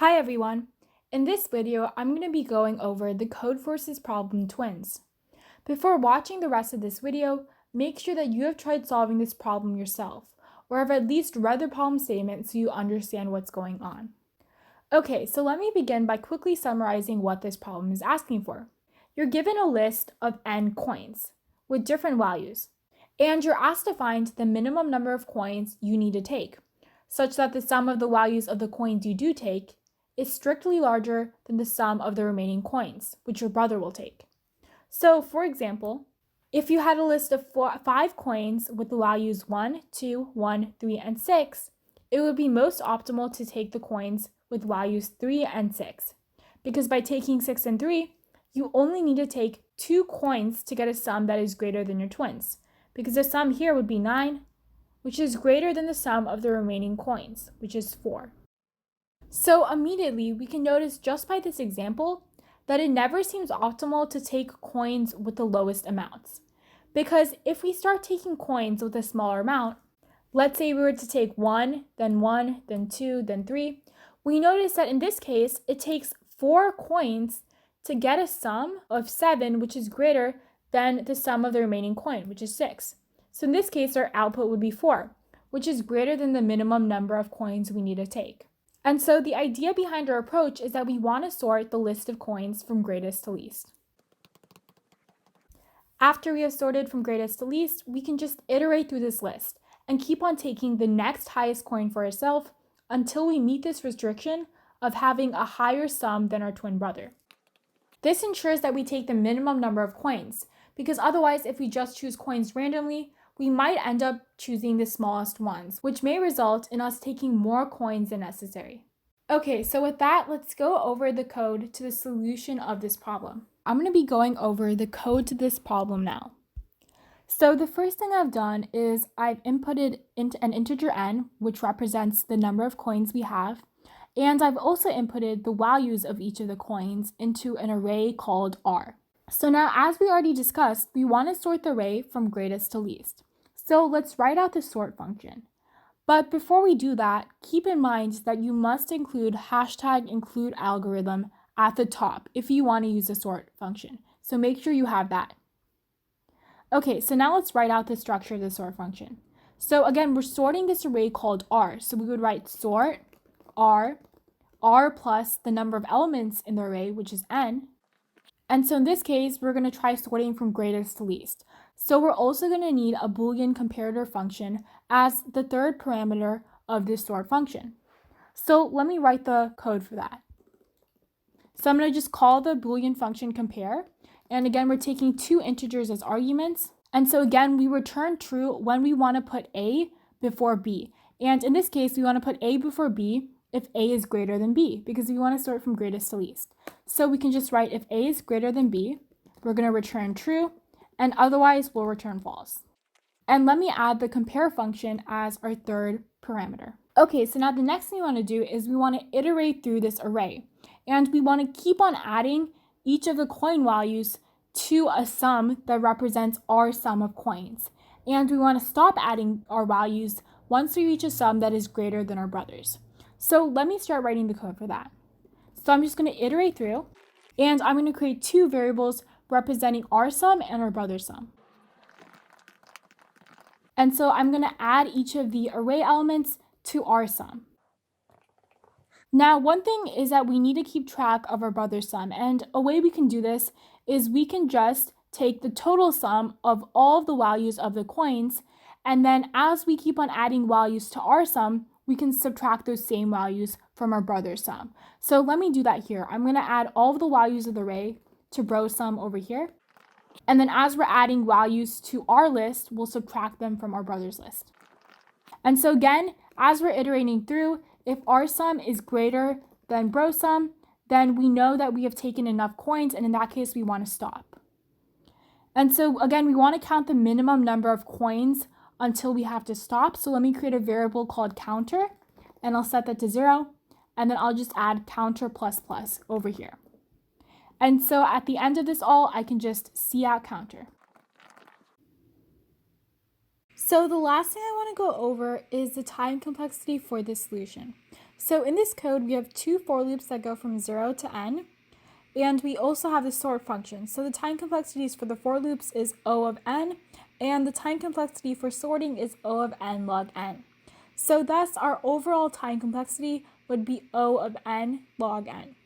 Hi everyone! In this video, I'm going to be going over the Codeforces problem twins. Before watching the rest of this video, make sure that you have tried solving this problem yourself, or have at least read the problem statement so you understand what's going on. Okay, so let me begin by quickly summarizing what this problem is asking for. You're given a list of n coins with different values, and you're asked to find the minimum number of coins you need to take, such that the sum of the values of the coins you do take is strictly larger than the sum of the remaining coins, which your brother will take. So, for example, if you had a list of 5 coins with the values 1, 2, 1, 3, and 6, it would be most optimal to take the coins with values 3 and 6, because by taking 6 and 3, you only need to take 2 coins to get a sum that is greater than your twins, because the sum here would be 9, which is greater than the sum of the remaining coins, which is 4. So immediately, we can notice just by this example that it never seems optimal to take coins with the lowest amounts. Because if we start taking coins with a smaller amount, let's say we were to take 1, then 2, then 3, we notice that in this case, it takes 4 coins to get a sum of 7, which is greater than the sum of the remaining coin, which is 6. So in this case, our output would be 4, which is greater than the minimum number of coins we need to take. And so the idea behind our approach is that we want to sort the list of coins from greatest to least. After we have sorted from greatest to least, we can just iterate through this list and keep on taking the next highest coin for ourselves until we meet this restriction of having a higher sum than our twin brother. This ensures that we take the minimum number of coins, because otherwise, if we just choose coins randomly, we might end up choosing the smallest ones, which may result in us taking more coins than necessary. Okay, so with that, let's go over the code to the solution of this problem. I'm going to be going over the code to this problem now. So the first thing I've done is I've inputted an integer n, which represents the number of coins we have, and I've also inputted the values of each of the coins into an array called R. So now, as we already discussed, we want to sort the array from greatest to least. So let's write out the sort function. But before we do that, keep in mind that you must include #includeAlgorithm at the top if you want to use the sort function. So make sure you have that. Okay, so now let's write out the structure of the sort function. So again, we're sorting this array called R. So we would write sort R plus the number of elements in the array, which is n. And so in this case, we're going to try sorting from greatest to least. So we're also going to need a Boolean comparator function as the third parameter of this sort function. So let me write the code for that. So I'm going to just call the Boolean function compare. And again, we're taking 2 integers as arguments. And so again, we return true when we want to put A before B. And in this case, we want to put A before B if A is greater than B, because we want to sort from greatest to least. So we can just write if A is greater than B, we're going to return true, and otherwise we'll return false. And let me add the compare function as our third parameter. Okay, so now the next thing we want to do is we want to iterate through this array, and we want to keep on adding each of the coin values to a sum that represents our sum of coins. And we want to stop adding our values once we reach a sum that is greater than our brother's. So let me start writing the code for that. So I'm just going to iterate through, and I'm going to create 2 variables representing our sum and our brother's sum. And so I'm going to add each of the array elements to our sum. Now, one thing is that we need to keep track of our brother's sum, and a way we can do this is we can just take the total sum of all of the values of the coins, and then as we keep on adding values to our sum, we can subtract those same values from our brother's sum. So let me do that here. I'm going to add all of the values of the array to bro's sum over here. And then as we're adding values to our list, we'll subtract them from our brother's list. And so again, as we're iterating through, if our sum is greater than bro's sum, then we know that we have taken enough coins, and in that case, we want to stop. And so again, we want to count the minimum number of coins until we have to stop. So let me create a variable called counter, and I'll set that to 0, and then I'll just add counter plus plus over here. And so at the end of this all, I can just cout counter. So the last thing I want to go over is the time complexity for this solution. So in this code, we have two for loops that go from 0 to n, and we also have the sort function. So the time complexities for the for loops is O of n, and the time complexity for sorting is O of n log n. So thus our overall time complexity would be O of n log n.